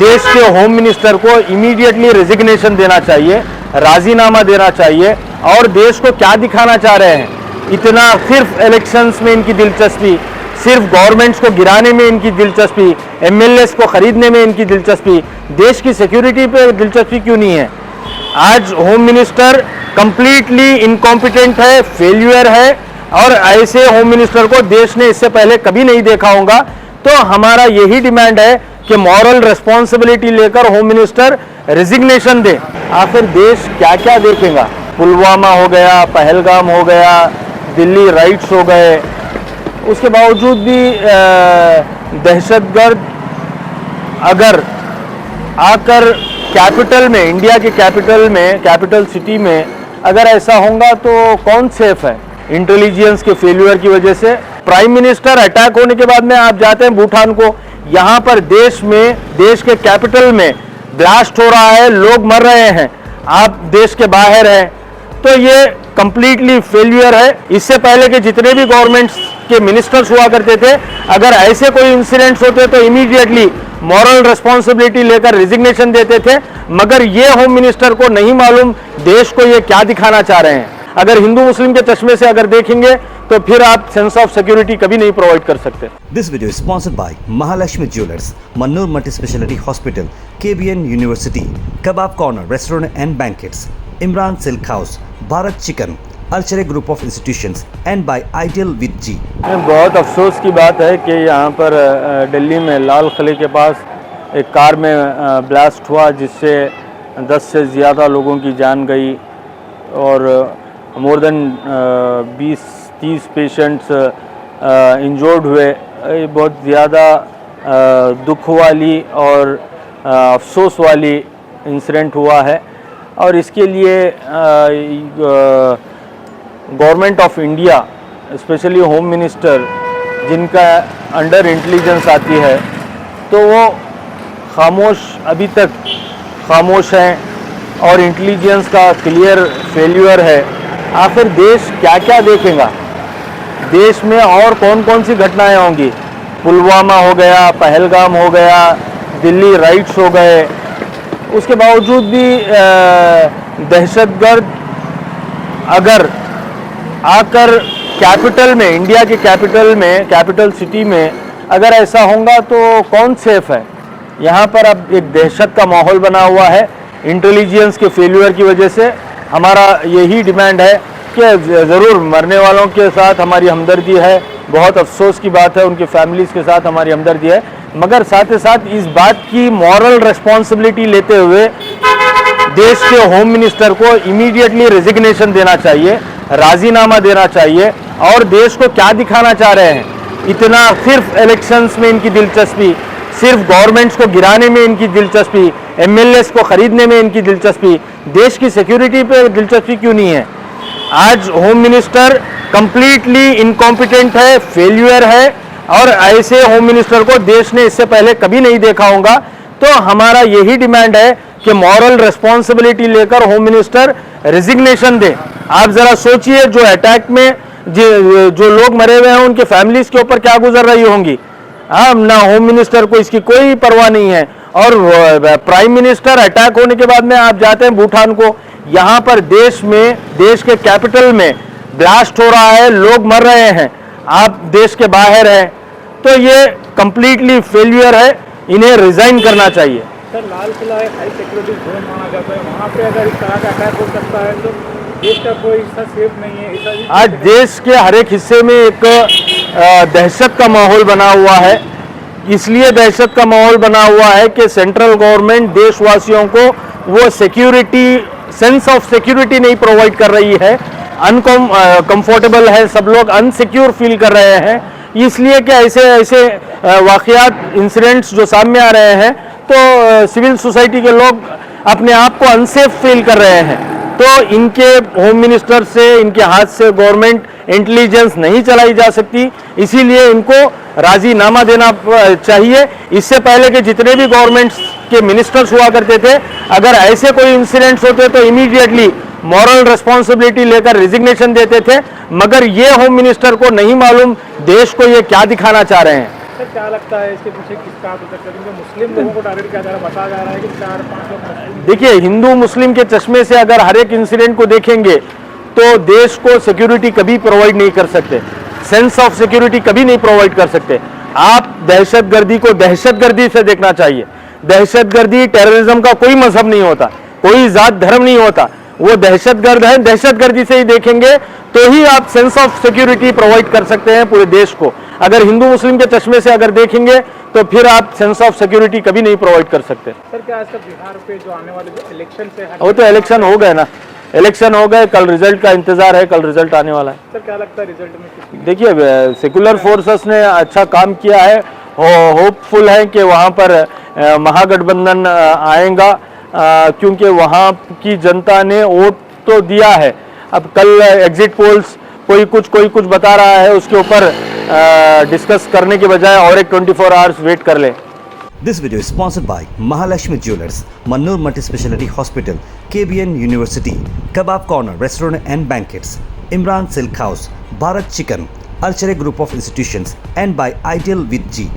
देश के home minister को इमीडिएटली रेजिग्नेशन देना चाहिए, राजीनामा देना चाहिए। और देश को क्या दिखाना चाह रहे हैं? इतना सिर्फ इलेक्शंस में इनकी दिलचस्पी, सिर्फ गवर्नमेंट्स को गिराने में इनकी दिलचस्पी, एमएलएस को खरीदने में इनकी दिलचस्पी, देश की सिक्योरिटी पे दिलचस्पी क्यों नहीं है? आज होम मिनिस्टर कंप्लीटली इनकॉम्पिटेंट है, फेल्यूर है, और ऐसे होम मिनिस्टर को देश ने इससे पहले कभी नहीं देखा होगा। तो हमारा यही डिमांड है कि मॉरल रिस्पॉन्सिबिलिटी लेकर होम मिनिस्टर रेजिग्नेशन दे। आखिर देश क्या क्या देखेगा? पुलवामा हो गया, पहलगाम हो गया, दिल्ली राइट्स हो गए, उसके बावजूद भी दहशतगर्द अगर आकर कैपिटल में, इंडिया के कैपिटल में, कैपिटल सिटी में अगर ऐसा होगा तो कौन सेफ है? इंटेलिजेंस के फेल्यूर की वजह से प्राइम मिनिस्टर अटैक होने के बाद में आप जाते हैं भूटान को, यहाँ पर देश में, देश के कैपिटल में ब्लास्ट हो रहा है, लोग मर रहे हैं, आप देश के बाहर हैं। तो ये कंप्लीटली फेल्यूर है। इससे पहले के जितने भी गवर्नमेंट्स के मिनिस्टर्स हुआ करते थे, अगर ऐसे कोई इंसिडेंट्स होते तो इमीडिएटली मॉरल रिस्पॉन्सिबिलिटी लेकर रेजिग्नेशन देते थे। मगर ये होम मिनिस्टर को नहीं मालूम देश को ये क्या दिखाना चाह रहे हैं। अगर हिंदू मुस्लिम के चश्मे से अगर देखेंगे तो फिर आप सेंस ऑफ सिक्योरिटी कभी नहीं प्रोवाइड कर सकते। This video sponsored by Mahalakshmi jewellers, Mannur multi speciality hospital, KBN university, kebab corner restaurant and banquets, Imran silk house, Bharat chicken, अल्चरे group of institutions and by ideal with G. बहुत अफसोस की बात है कि यहाँ पर दिल्ली में लाल किले के पास एक कार में ब्लास्ट हुआ, जिससे 10 से ज़्यादा लोगों की जान गई और मोर देन 20-30 पेशेंट्स इंजर्ड हुए। ये बहुत ज़्यादा दुख वाली और अफसोस वाली इंसिडेंट हुआ है। और इसके लिए government of India, specially home minister जिनका अंडर इंटेलिजेंस आती है, तो वो खामोश, अभी तक खामोश हैं और इंटेलिजेंस का क्लियर फेल्यूर है। आखिर देश क्या क्या देखेगा? देश में और कौन कौन सी घटनाएं होंगी? पुलवामा हो गया, पहलगाम हो गया, दिल्ली राइट्स हो गए, उसके बावजूद भी दहशतगर्द अगर आकर कैपिटल में, इंडिया के कैपिटल में, कैपिटल सिटी में अगर ऐसा होगा तो कौन सेफ है? यहाँ पर अब एक दहशत का माहौल बना हुआ है इंटेलिजेंस के फेल्यूर की वजह से। हमारा यही डिमांड है कि ज़रूर मरने वालों के साथ हमारी हमदर्दी है, बहुत अफसोस की बात है, उनकी फैमिलीज़ के साथ हमारी हमदर्दी है, मगर साथ ही साथ इस बात की मॉरल रिस्पॉन्सिबिलिटी लेते हुए देश के होम मिनिस्टर को इमीडिएटली रेजिग्नेशन देना चाहिए, राजीनामा देना चाहिए। और देश को क्या दिखाना चाह रहे हैं? इतना सिर्फ इलेक्शंस में इनकी दिलचस्पी, सिर्फ गवर्नमेंट्स को गिराने में इनकी दिलचस्पी, एमएलएस को खरीदने में इनकी दिलचस्पी, देश की सिक्योरिटी पे दिलचस्पी क्यों नहीं है? आज होम मिनिस्टर कंप्लीटली इनकॉम्पिटेंट है, फेल्यूर है, और ऐसे होम मिनिस्टर को देश ने इससे पहले कभी नहीं देखा होगा। तो हमारा यही डिमांड है कि मॉरल रिस्पॉन्सिबिलिटी लेकर होम मिनिस्टर रेजिग्नेशन दे। आप ज़रा सोचिए, जो अटैक में जो लोग मरे हुए हैं उनके फैमिलीज़ के ऊपर क्या गुजर रही होंगी। हाँ, ना होम मिनिस्टर को इसकी कोई परवाह नहीं है। और प्राइम मिनिस्टर अटैक होने के बाद में आप जाते हैं भूटान को, यहाँ पर देश में, देश के कैपिटल में ब्लास्ट हो रहा है, लोग मर रहे हैं, आप देश के बाहर हैं। तो ये कंप्लीटली फेल्यूर है, इन्हें रिजाइन करना चाहिए। सर, लाल किला एक हाई सिक्योरिटी जोन माना जाता है, वहाँ पे अगर इस तरह का अटैक हो सकता है तो देश का कोई हिस्सा सेफ नहीं है। आज देश के हर एक हिस्से में एक दहशत का माहौल बना हुआ है। इसलिए दहशत का माहौल बना हुआ है कि सेंट्रल गवर्नमेंट देशवासियों को वो सिक्योरिटी, सेंस ऑफ सिक्योरिटी नहीं प्रोवाइड कर रही है। कंफर्टेबल है, सब लोग अनसिक्योर फील कर रहे हैं। इसलिए कि ऐसे वाक़यात, इंसिडेंट्स जो सामने आ रहे हैं, तो सिविल सोसाइटी के लोग अपने आप को अनसेफ फील कर रहे हैं। तो इनके होम मिनिस्टर से, इनके हाथ से गवर्नमेंट इंटेलिजेंस नहीं चलाई जा सकती, इसीलिए इनको राजीनामा देना चाहिए। इससे पहले के जितने भी गवर्नमेंट्स के मिनिस्टर्स हुआ करते थे, अगर ऐसे कोई इंसिडेंट्स होते तो इमीडिएटली मॉरल रिस्पॉन्सिबिलिटी लेकर रेजिग्नेशन देते थे। मगर ये होम मिनिस्टर को नहीं मालूम देश को ये क्या दिखाना चाह रहे हैं। सर क्या लगता है इसके पीछे किसका हाथ हो सकता है, क्योंकि मुस्लिम लोगों को टारगेट किया जा रहा है, बताया जा रहा है कि 4-5 लोग मुस्लिम। देखिए, हिंदू मुस्लिम के चश्मे से अगर हर एक इंसिडेंट को देखेंगे तो देश को सिक्योरिटी कभी प्रोवाइड नहीं कर सकते, सेंस ऑफ सिक्योरिटी कभी नहीं प्रोवाइड कर सकते। आप दहशतगर्दी को दहशतगर्दी से देखना चाहिए। दहशतगर्दी टेररिज्म का कोई मजहब नहीं होता, कोई जात धर्म नहीं होता, वो दहशतगर्द है, दहशतगर्दी से ही देखेंगे तो ही आप सेंस ऑफ सिक्योरिटी प्रोवाइड कर सकते हैं पूरे देश को। अगर हिंदू मुस्लिम के चश्मे से अगर देखेंगे तो फिर आप सेंस ऑफ सिक्योरिटी कभी नहीं प्रोवाइड कर सकते। सर क्या इसका बिहार पे जो आने वाले जो इलेक्शन से वो तो इलेक्शन हो गए ना, इलेक्शन हो गए, कल रिजल्ट का इंतजार है, कल रिजल्ट आने वाला है। सर क्या लगता है रिजल्ट में किसकी? देखिए, सेकुलर फोर्सेस ने अच्छा काम किया है, होपफुल है कि वहाँ पर महागठबंधन आएगा, क्योंकि वहाँ की जनता ने वोट तो दिया है। अब कल एग्जिट पोल्स कोई कुछ बता रहा है, उसके ऊपर डिस्कस करने के बजाय और एक 24 आवर्स वेट कर ले। This video is sponsored by Mahalakshmi Jewelers, Mannur Multi-Speciality Hospital, KBN University, Kebab Corner Restaurant and Banquets, Imran Silk House, Bharat Chicken, Archery Group of Institutions, and by Ideal with G.